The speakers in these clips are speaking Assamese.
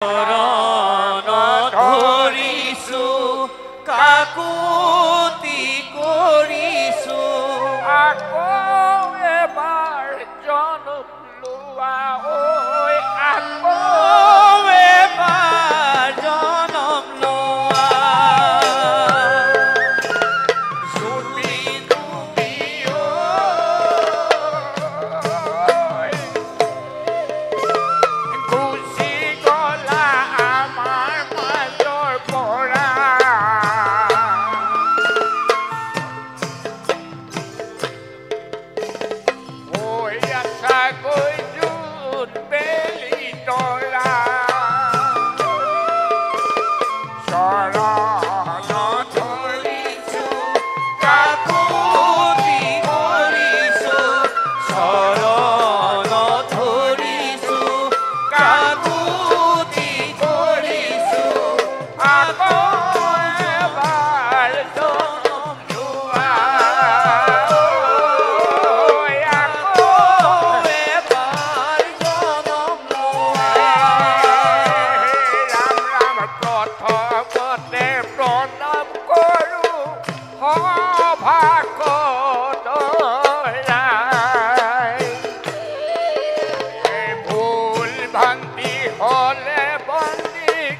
চৰণ ধৰিছো কাকুতি কৰিছো আকৌ এবাৰ জনম লোৱা ঐ আকৌ এবাৰ জনম লোৱা যদি তুমি গুচি গলা আমাৰ মাজৰ পৰা চাকৈ জোত বেলি তৰা চৰণ ধৰিছো কাকুতি কৰিছো চৰণ ধৰিছো কাকুতি কৰিছো আকৌ এবাৰ জনম লোৱা এবাৰ জনম লোৱা ৰাম ৰাম প্ৰথমতে প্ৰণাম কৰোঁ সভাকত ভুল ভ্ৰান্তি হ'লে বন্দীক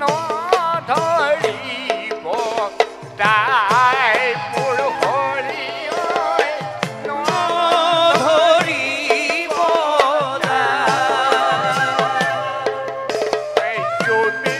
নধৰিব তাই মোৰ হৰি ধৰিব যদি